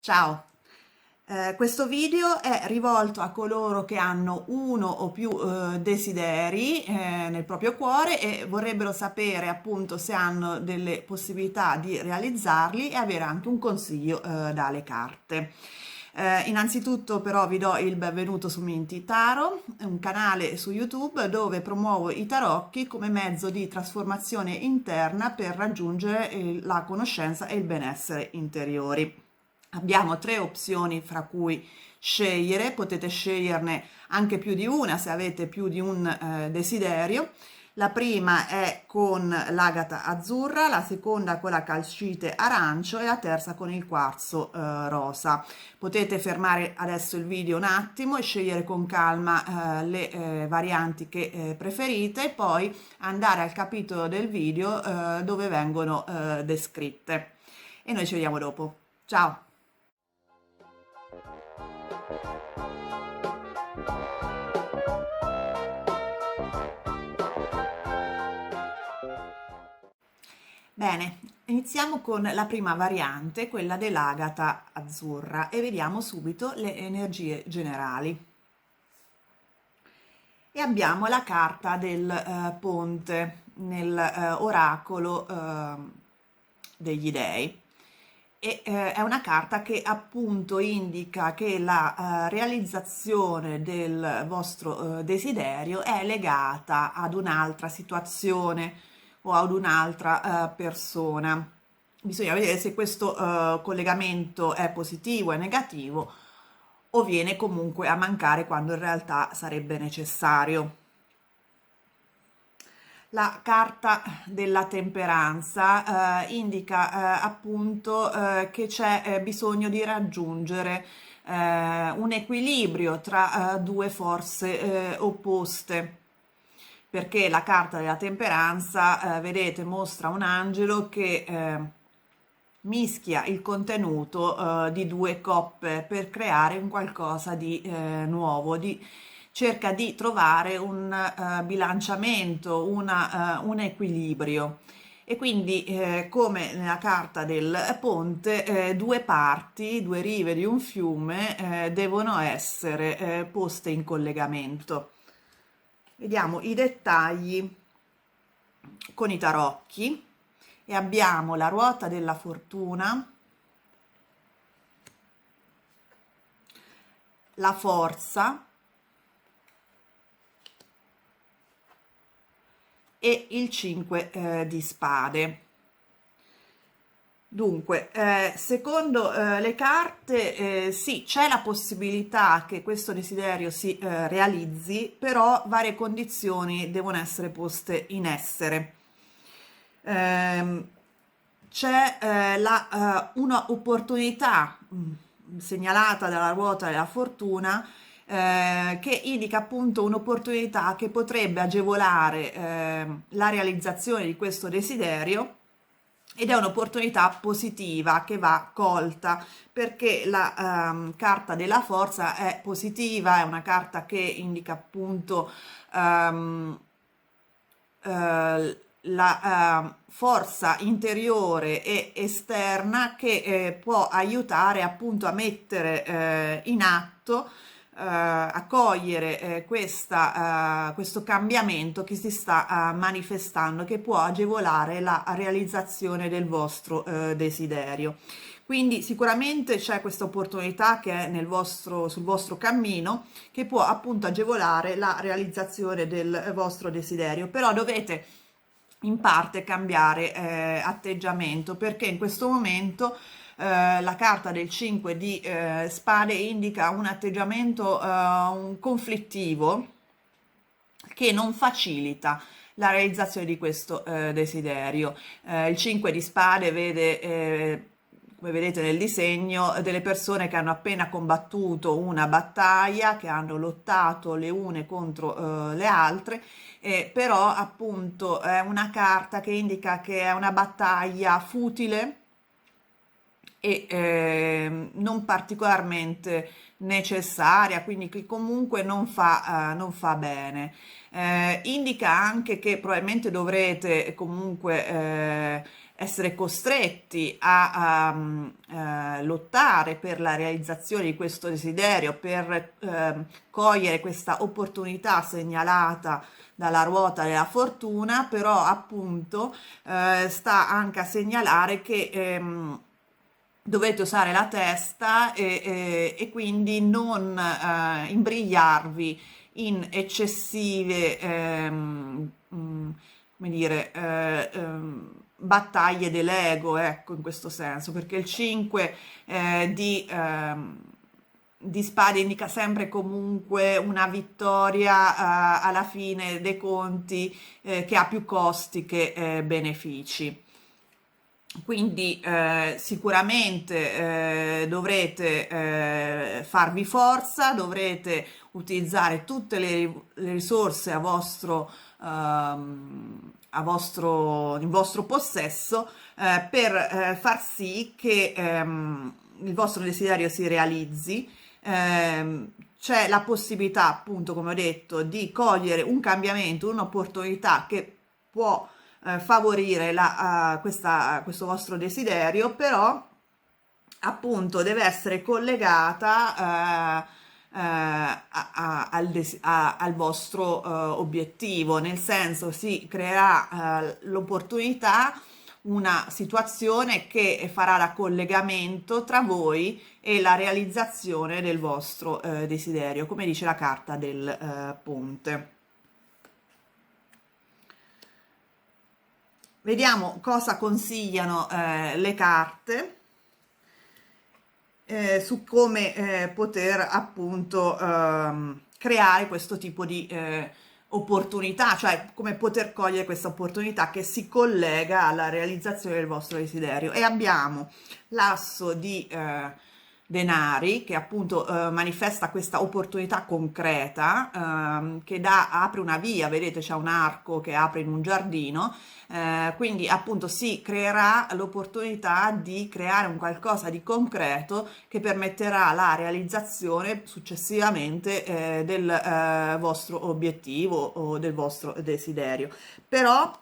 Ciao, questo video è rivolto a coloro che hanno uno o più desideri nel proprio cuore e vorrebbero sapere appunto se hanno delle possibilità di realizzarli e avere anche un consiglio dalle carte. Innanzitutto però vi do il benvenuto su Minty Tarot, un canale su YouTube dove promuovo i tarocchi come mezzo di trasformazione interna per raggiungere la conoscenza e il benessere interiori. Abbiamo tre opzioni fra cui scegliere, potete sceglierne anche più di una se avete più di un desiderio. La prima è con l'agata azzurra, la seconda con la calcite arancio e la terza con il quarzo rosa. Potete fermare adesso il video un attimo e scegliere con calma le varianti che preferite e poi andare al capitolo del video dove vengono descritte. E noi ci vediamo dopo. Ciao! Bene, iniziamo con la prima variante, quella dell'agata azzurra, e vediamo subito le energie generali. E abbiamo la carta del ponte nell'oracolo degli dei. È una carta che appunto indica che la realizzazione del vostro desiderio è legata ad un'altra situazione o ad un'altra persona. Bisogna vedere se questo collegamento è positivo, è negativo o viene comunque a mancare quando in realtà sarebbe necessario. La carta della temperanza indica appunto che c'è bisogno di raggiungere un equilibrio tra due forze opposte, perché la carta della temperanza, vedete, mostra un angelo che mischia il contenuto di due coppe per creare un qualcosa di nuovo, cerca di trovare un bilanciamento, un equilibrio. E quindi, come nella carta del ponte, due parti, due rive di un fiume devono essere poste in collegamento. Vediamo i dettagli con i tarocchi e abbiamo la ruota della fortuna, la forza e il 5 di spade. Dunque, secondo le carte, sì, c'è la possibilità che questo desiderio si realizzi, però varie condizioni devono essere poste in essere. C'è una opportunità segnalata dalla ruota della fortuna che indica appunto un'opportunità che potrebbe agevolare la realizzazione di questo desiderio, ed è un'opportunità positiva che va colta perché la carta della forza è positiva, è una carta che indica appunto la forza interiore e esterna che può aiutare appunto a mettere in atto, a cogliere questo cambiamento che si sta manifestando, che può agevolare la realizzazione del vostro desiderio. Quindi sicuramente c'è questa opportunità che è sul vostro cammino, che può appunto agevolare la realizzazione del vostro desiderio, però dovete in parte cambiare atteggiamento, perché in questo momento la carta del 5 di spade indica un atteggiamento un conflittivo che non facilita la realizzazione di questo desiderio. Il 5 di spade vede, come vedete nel disegno, delle persone che hanno appena combattuto una battaglia, che hanno lottato le une contro le altre, però appunto è una carta che indica che è una battaglia futile e non particolarmente necessaria, quindi che comunque non fa bene. Indica anche che probabilmente dovrete comunque essere costretti a lottare per la realizzazione di questo desiderio, per cogliere questa opportunità segnalata dalla ruota della fortuna, però appunto sta anche a segnalare che dovete usare la testa e quindi non imbrigliarvi in eccessive come dire, battaglie dell'ego, ecco, in questo senso, perché il 5 di spade indica sempre comunque una vittoria alla fine dei conti che ha più costi che benefici. Quindi sicuramente dovrete farvi forza, dovrete utilizzare tutte le risorse in vostro possesso per far sì che il vostro desiderio si realizzi. C'è la possibilità, appunto, come ho detto, di cogliere un cambiamento, un'opportunità che può favorire questo vostro desiderio, però appunto deve essere collegata al vostro obiettivo, nel senso si creerà l'opportunità, una situazione che farà da collegamento tra voi e la realizzazione del vostro desiderio, come dice la carta del ponte. Vediamo cosa consigliano le carte su come poter appunto creare questo tipo di opportunità, cioè come poter cogliere questa opportunità che si collega alla realizzazione del vostro desiderio. E abbiamo l'asso di denari che appunto manifesta questa opportunità concreta che apre una via, vedete c'è un arco che apre in un giardino, quindi appunto si creerà l'opportunità di creare un qualcosa di concreto che permetterà la realizzazione successivamente del vostro obiettivo o del vostro desiderio. Però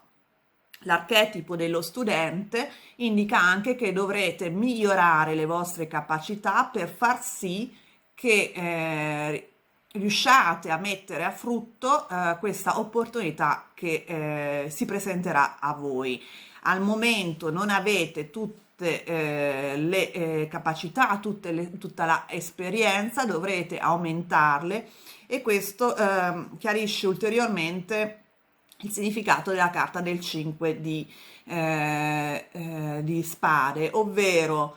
l'archetipo dello studente indica anche che dovrete migliorare le vostre capacità per far sì che riusciate a mettere a frutto questa opportunità che si presenterà a voi. Al momento non avete tutte le capacità, tutta la esperienza, dovrete aumentarle e questo chiarisce ulteriormente il significato della carta del 5 di spade, ovvero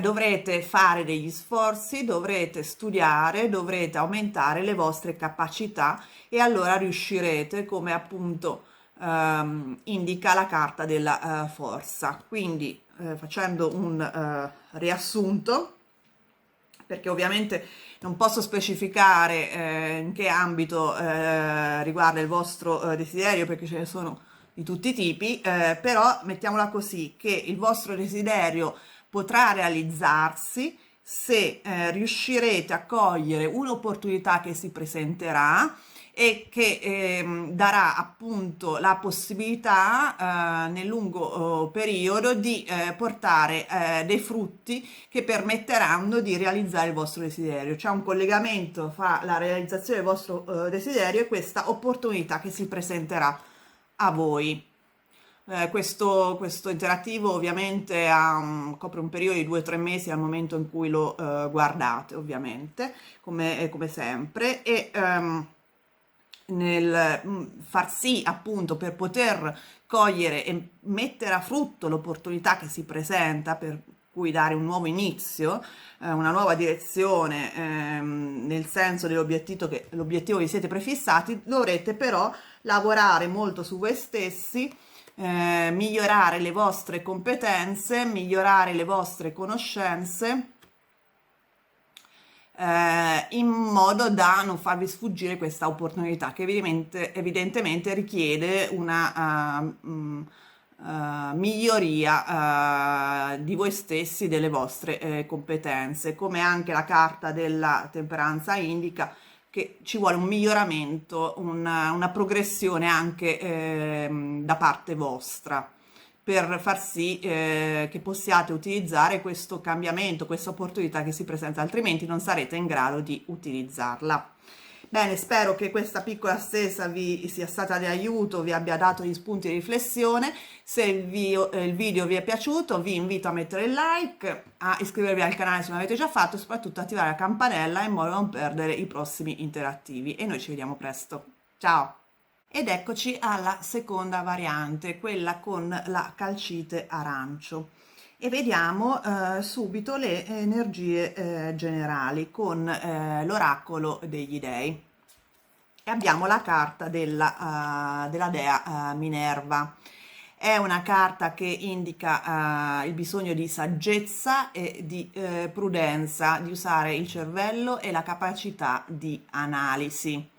dovrete fare degli sforzi, dovrete studiare, dovrete aumentare le vostre capacità e allora riuscirete, come appunto indica la carta della forza. Quindi facendo un riassunto, perché ovviamente non posso specificare in che ambito riguarda il vostro desiderio, perché ce ne sono di tutti i tipi, però mettiamola così, che il vostro desiderio potrà realizzarsi se riuscirete a cogliere un'opportunità che si presenterà e che darà appunto la possibilità nel lungo periodo di portare dei frutti che permetteranno di realizzare il vostro desiderio. C'è un collegamento fra la realizzazione del vostro desiderio e questa opportunità che si presenterà a voi. Questo interattivo ovviamente copre un periodo di 2 o 3 mesi al momento in cui lo guardate, ovviamente, come sempre, e nel far sì appunto per poter cogliere e mettere a frutto l'opportunità che si presenta, per cui dare un nuovo inizio, una nuova direzione nel senso dell'obiettivo che vi siete prefissati, dovrete però lavorare molto su voi stessi, migliorare le vostre competenze, migliorare le vostre conoscenze, in modo da non farvi sfuggire questa opportunità che evidentemente richiede una miglioria di voi stessi, delle vostre competenze, come anche la carta della temperanza indica che ci vuole un miglioramento, una progressione anche da parte vostra per far sì che possiate utilizzare questo cambiamento, questa opportunità che si presenta, altrimenti non sarete in grado di utilizzarla. Bene, spero che questa piccola stesa vi sia stata di aiuto, vi abbia dato gli spunti di riflessione. Se il video vi è piaciuto, vi invito a mettere il like, a iscrivervi al canale se non l'avete già fatto e soprattutto attivare la campanella in modo da non perdere i prossimi interattivi. E noi ci vediamo presto. Ciao! Ed eccoci alla seconda variante, quella con la calcite arancio. E vediamo subito le energie generali con l'oracolo degli dei. E abbiamo la carta della dea Minerva. È una carta che indica il bisogno di saggezza e di prudenza, di usare il cervello e la capacità di analisi.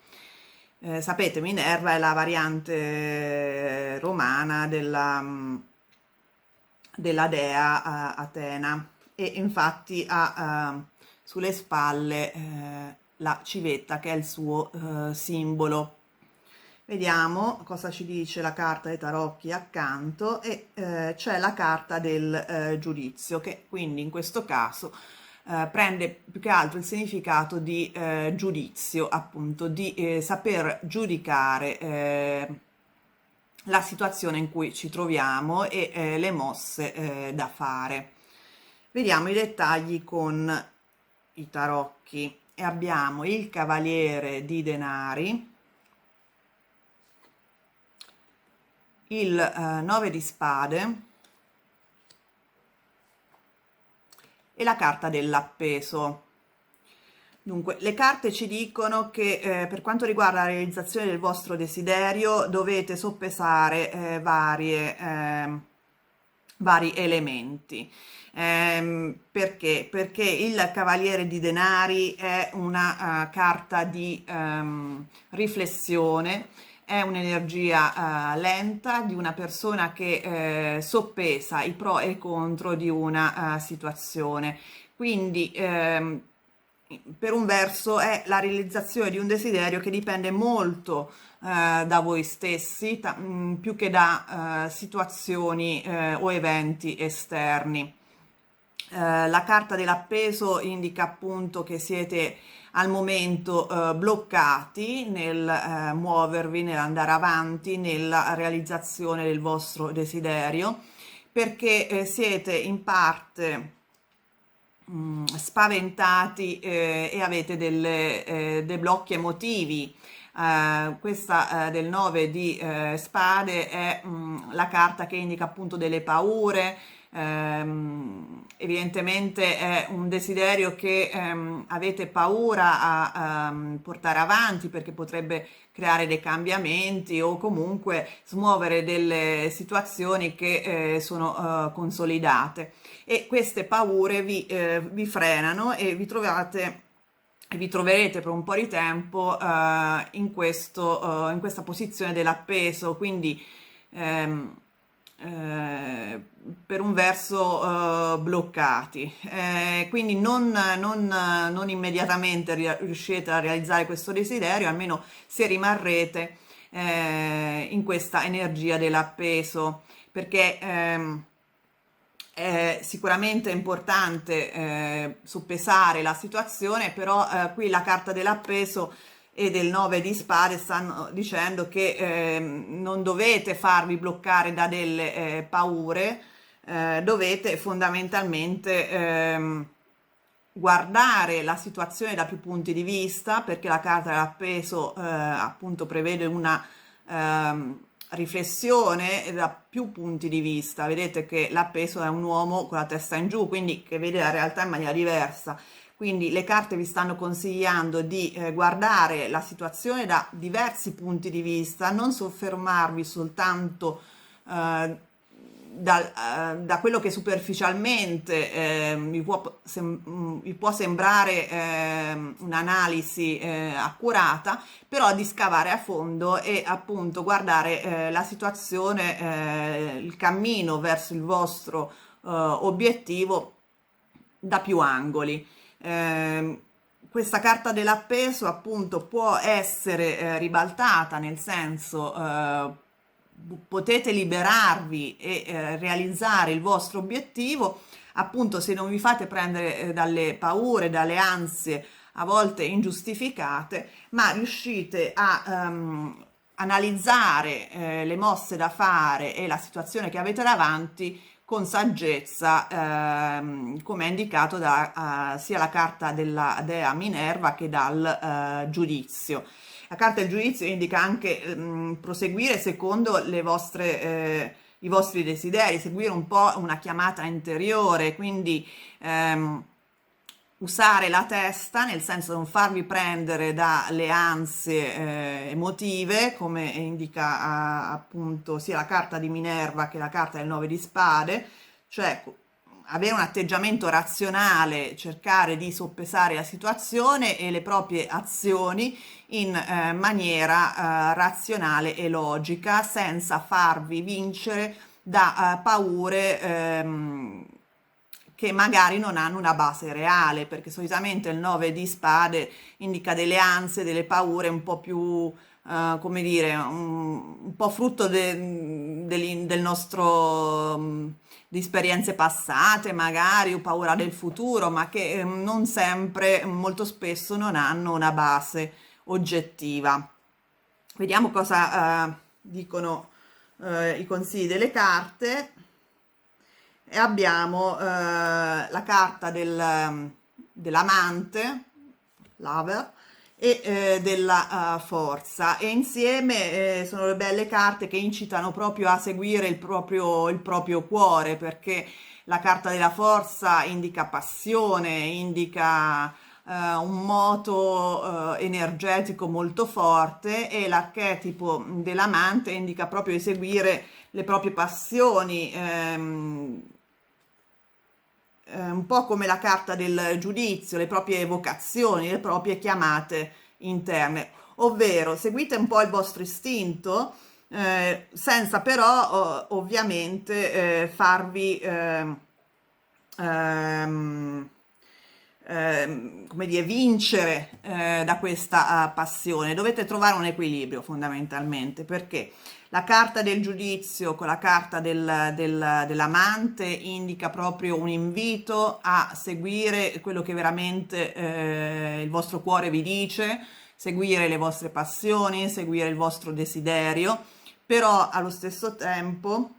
Sapete, Minerva è la variante romana della dea Atena e infatti ha sulle spalle la civetta che è il suo simbolo. Vediamo cosa ci dice la carta dei tarocchi accanto e c'è la carta del giudizio che quindi in questo caso prende più che altro il significato di giudizio, appunto di saper giudicare la situazione in cui ci troviamo e le mosse da fare. Vediamo i dettagli con i tarocchi e abbiamo il cavaliere di denari, il 9 di spade e la carta dell'appeso. Dunque, le carte ci dicono che per quanto riguarda la realizzazione del vostro desiderio dovete soppesare vari elementi. Perché? Perché il cavaliere di denari è una carta di riflessione, è un'energia lenta di una persona che soppesa i pro e i contro di una situazione. Quindi per un verso è la realizzazione di un desiderio che dipende molto da voi stessi, più che da situazioni o eventi esterni. La carta dell'appeso indica appunto che siete al momento bloccati nel muovervi, nell'andare avanti, nella realizzazione del vostro desiderio, perché siete in parte spaventati e avete dei blocchi emotivi. Questa del 9 di spade è la carta che indica appunto delle paure. Evidentemente è un desiderio che avete paura a portare avanti perché potrebbe creare dei cambiamenti o comunque smuovere delle situazioni che sono consolidate e queste paure vi frenano e vi troverete per un po' di tempo in questa posizione dell'appeso, quindi per un verso bloccati, quindi non immediatamente riuscite a realizzare questo desiderio, almeno se rimarrete in questa energia dell'appeso, perché è sicuramente importante soppesare la situazione, però qui la carta dell'appeso e del 9 di spade stanno dicendo che non dovete farvi bloccare da delle paure, dovete fondamentalmente guardare la situazione da più punti di vista, perché la carta dell'appeso appunto prevede una riflessione da più punti di vista. Vedete che l'appeso è un uomo con la testa in giù, quindi che vede la realtà in maniera diversa. Quindi le carte vi stanno consigliando di guardare la situazione da diversi punti di vista, non soffermarvi soltanto da quello che superficialmente vi può sembrare un'analisi accurata, però di scavare a fondo e appunto guardare la situazione, il cammino verso il vostro obiettivo da più angoli. Questa carta dell'appeso appunto può essere ribaltata, nel senso potete liberarvi e realizzare il vostro obiettivo, appunto se non vi fate prendere dalle paure, dalle ansie a volte ingiustificate, ma riuscite a analizzare le mosse da fare e la situazione che avete davanti con saggezza, come è indicato da sia la carta della dea Minerva che dal giudizio. La carta del giudizio indica anche proseguire secondo i vostri desideri, seguire un po' una chiamata interiore, quindi usare la testa, nel senso di non farvi prendere dalle ansie emotive, come indica appunto sia la carta di Minerva che la carta del 9 di spade, cioè avere un atteggiamento razionale, cercare di soppesare la situazione e le proprie azioni in maniera razionale e logica, senza farvi vincere da paure che magari non hanno una base reale, perché solitamente il 9 di spade indica delle ansie, delle paure un po' più, come dire, un po' frutto del nostro, di esperienze passate magari, o paura del futuro, ma che non sempre, molto spesso non hanno una base oggettiva. Vediamo cosa dicono i consigli delle carte. E abbiamo la carta dell'amante, lover, e della forza, e insieme sono le belle carte che incitano proprio a seguire il proprio cuore, perché la carta della forza indica passione, indica un moto energetico molto forte, e l'archetipo dell'amante indica proprio di seguire le proprie passioni, un po' come la carta del giudizio, le proprie vocazioni, le proprie chiamate interne, ovvero seguite un po' il vostro istinto, senza però ovviamente farvi come dire, vincere da questa passione. Dovete trovare un equilibrio fondamentalmente, perché la carta del giudizio con la carta dell'amante indica proprio un invito a seguire quello che veramente il vostro cuore vi dice, seguire le vostre passioni, seguire il vostro desiderio, però allo stesso tempo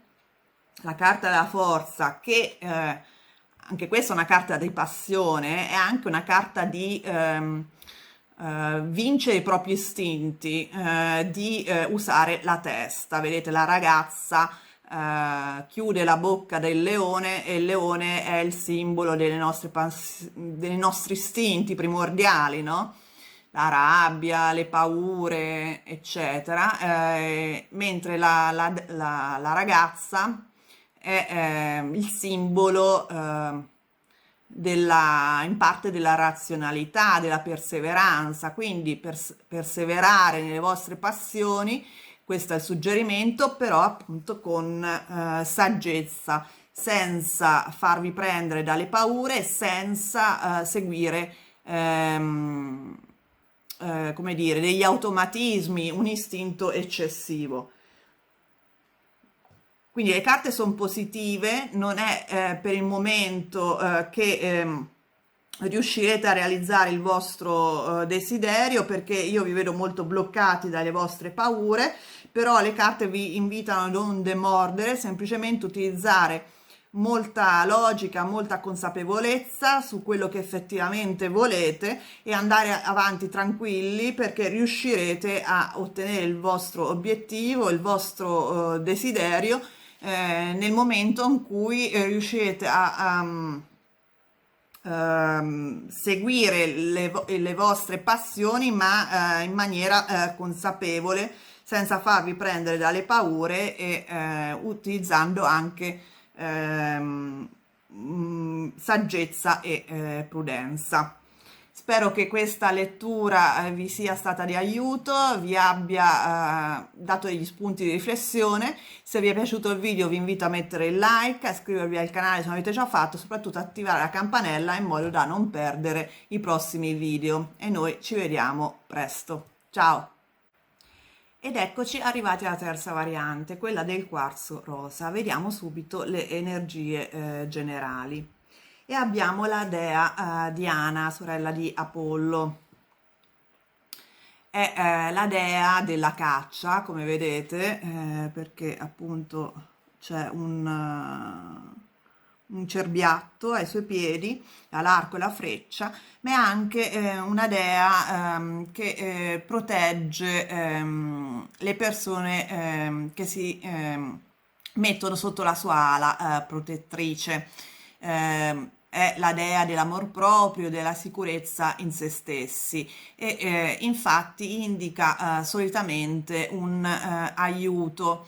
la carta della forza, che anche questa è una carta di passione, è anche una carta di vincere i propri istinti, di usare la testa. Vedete, la ragazza chiude la bocca del leone, e il leone è il simbolo dei nostri istinti primordiali, no? La rabbia, le paure, eccetera, mentre la ragazza è il simbolo in parte della razionalità, della perseveranza, quindi perseverare nelle vostre passioni, questo è il suggerimento, però appunto con saggezza, senza farvi prendere dalle paure, senza seguire come dire, degli automatismi, un istinto eccessivo. Quindi le carte sono positive, non è per il momento che riuscirete a realizzare il vostro desiderio, perché io vi vedo molto bloccati dalle vostre paure, però le carte vi invitano a non demordere, semplicemente utilizzare molta logica, molta consapevolezza su quello che effettivamente volete, e andare avanti tranquilli, perché riuscirete a ottenere il vostro obiettivo, il vostro desiderio, nel momento in cui riuscirete a seguire le vostre passioni, ma in maniera consapevole, senza farvi prendere dalle paure, e utilizzando anche saggezza e prudenza. Spero che questa lettura vi sia stata di aiuto, vi abbia dato degli spunti di riflessione. Se vi è piaciuto il video vi invito a mettere il like, a iscrivervi al canale se non avete già fatto, soprattutto attivare la campanella in modo da non perdere i prossimi video. E noi ci vediamo presto. Ciao! Ed eccoci arrivati alla terza variante, quella del quarzo rosa. Vediamo subito le energie generali. E abbiamo la dea Diana, sorella di Apollo. È la dea della caccia, come vedete, perché appunto c'è un cerbiatto ai suoi piedi, ha l'arco e la freccia, ma è anche una dea che protegge le persone che si mettono sotto la sua ala protettrice. È la dea dell'amor proprio, della sicurezza in se stessi e infatti indica solitamente un aiuto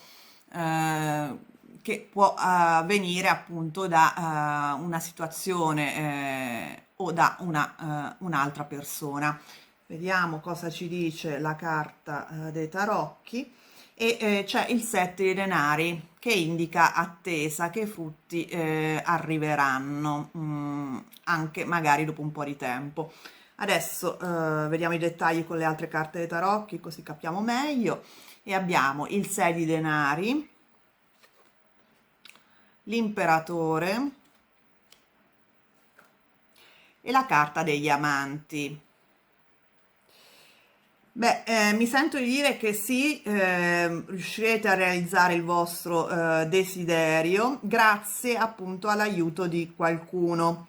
che può venire appunto da una situazione o da un'altra persona. Vediamo cosa ci dice la carta dei tarocchi e c'è il 7 di denari che indica attesa che i frutti arriveranno anche magari dopo un po' di tempo. Adesso vediamo i dettagli con le altre carte dei tarocchi così capiamo meglio e abbiamo il 6 di denari, l'imperatore e la carta degli amanti. Beh, mi sento di dire che sì, riuscirete a realizzare il vostro desiderio grazie appunto all'aiuto di qualcuno,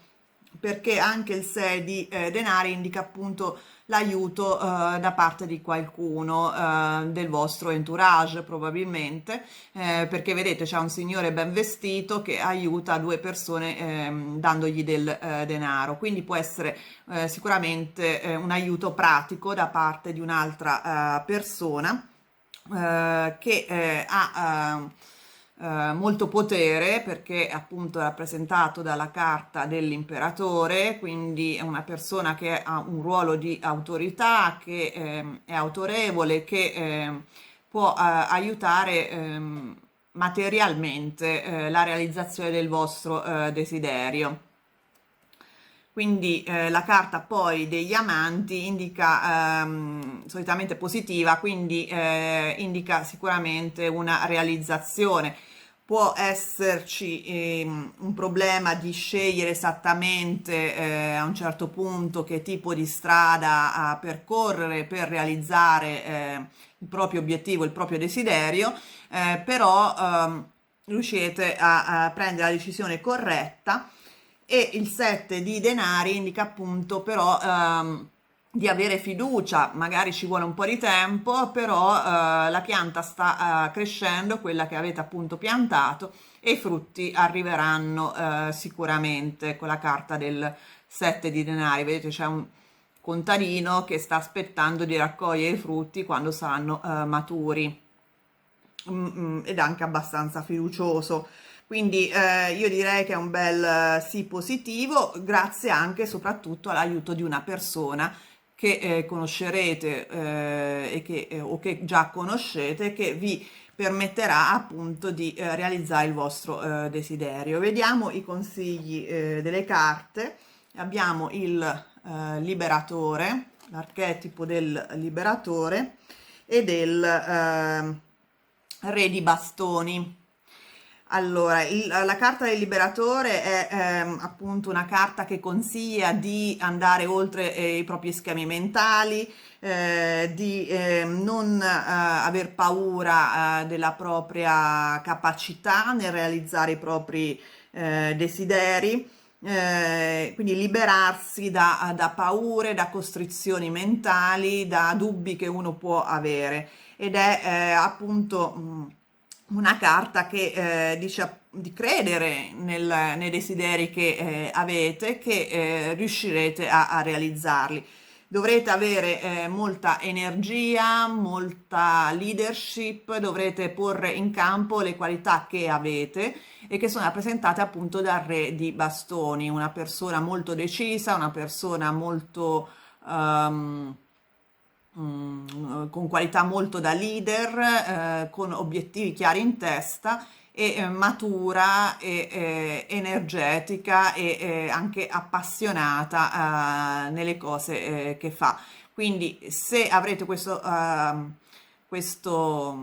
perché anche il 6 di denari indica appunto l'aiuto da parte di qualcuno del vostro entourage probabilmente, perché vedete c'è un signore ben vestito che aiuta due persone dandogli del denaro, quindi può essere sicuramente un aiuto pratico da parte di un'altra persona che ha molto potere perché appunto è rappresentato dalla carta dell'imperatore, quindi è una persona che ha un ruolo di autorità, che è autorevole, che può aiutare materialmente la realizzazione del vostro desiderio. Quindi la carta poi degli amanti indica solitamente positiva, quindi indica sicuramente una realizzazione. Può esserci un problema di scegliere esattamente a un certo punto che tipo di strada percorrere per realizzare il proprio obiettivo, il proprio desiderio, però riuscite a prendere la decisione corretta e il 7 di denari indica appunto però di avere fiducia, magari ci vuole un po' di tempo, però la pianta sta crescendo, quella che avete appunto piantato e i frutti arriveranno sicuramente con la carta del 7 di denari. Vedete c'è un contadino che sta aspettando di raccogliere i frutti quando saranno maturi. Ed anche abbastanza fiducioso. Quindi io direi che è un bel sì positivo, grazie anche e soprattutto all'aiuto di una persona che conoscerete o che già conoscete, che vi permetterà appunto di realizzare il vostro desiderio. Vediamo i consigli delle carte. Abbiamo il liberatore, l'archetipo del liberatore e del re di bastoni. Allora, la carta del liberatore è appunto una carta che consiglia di andare oltre i propri schemi mentali, di non aver paura della propria capacità nel realizzare i propri desideri, quindi liberarsi da paure, da costrizioni mentali, da dubbi che uno può avere ed è appunto una carta che dice di credere nei desideri che avete, che riuscirete a realizzarli. Dovrete avere molta energia, molta leadership, dovrete porre in campo le qualità che avete e che sono rappresentate appunto dal re di bastoni, una persona molto decisa, una persona molto con qualità molto da leader, con obiettivi chiari in testa e matura e energetica e anche appassionata nelle cose che fa. Quindi se avrete questo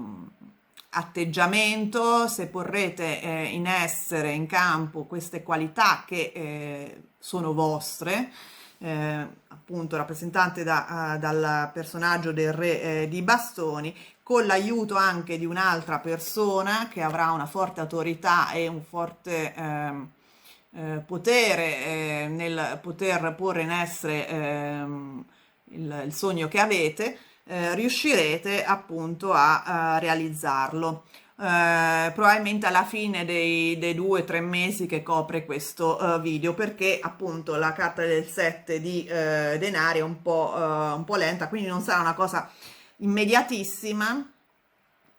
atteggiamento, se porrete in essere, in campo queste qualità che sono vostre, appunto rappresentate dal personaggio del re di bastoni, con l'aiuto anche di un'altra persona che avrà una forte autorità e un forte potere nel poter porre in essere il sogno che avete, riuscirete appunto a realizzarlo. Probabilmente alla fine dei 2 o 3 mesi che copre questo video, perché appunto la carta del 7 di denari è un po' lenta, quindi non sarà una cosa immediatissima.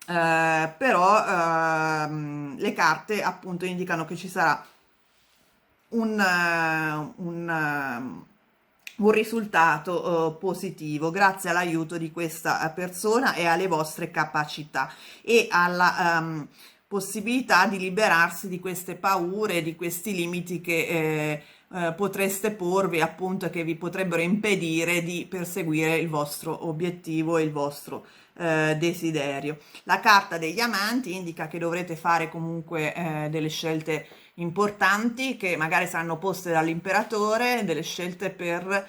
Però le carte appunto indicano che ci sarà un risultato positivo grazie all'aiuto di questa persona e alle vostre capacità e alla possibilità di liberarsi di queste paure, di questi limiti che potreste porvi, appunto, che vi potrebbero impedire di perseguire il vostro obiettivo e il vostro desiderio. La carta degli amanti indica che dovrete fare comunque delle scelte importanti che magari saranno poste dall'imperatore, delle scelte per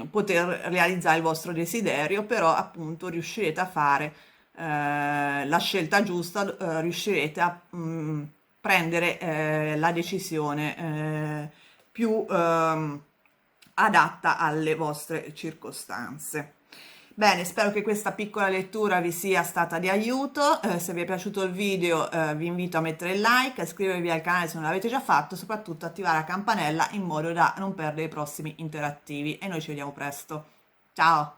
poter realizzare il vostro desiderio, però appunto riuscirete a fare la scelta giusta, riuscirete a prendere la decisione più adatta alle vostre circostanze. Bene, spero che questa piccola lettura vi sia stata di aiuto. Se vi è piaciuto il video, vi invito a mettere il like, a iscrivervi al canale se non l'avete già fatto, soprattutto attivare la campanella in modo da non perdere i prossimi interattivi. E noi ci vediamo presto. Ciao!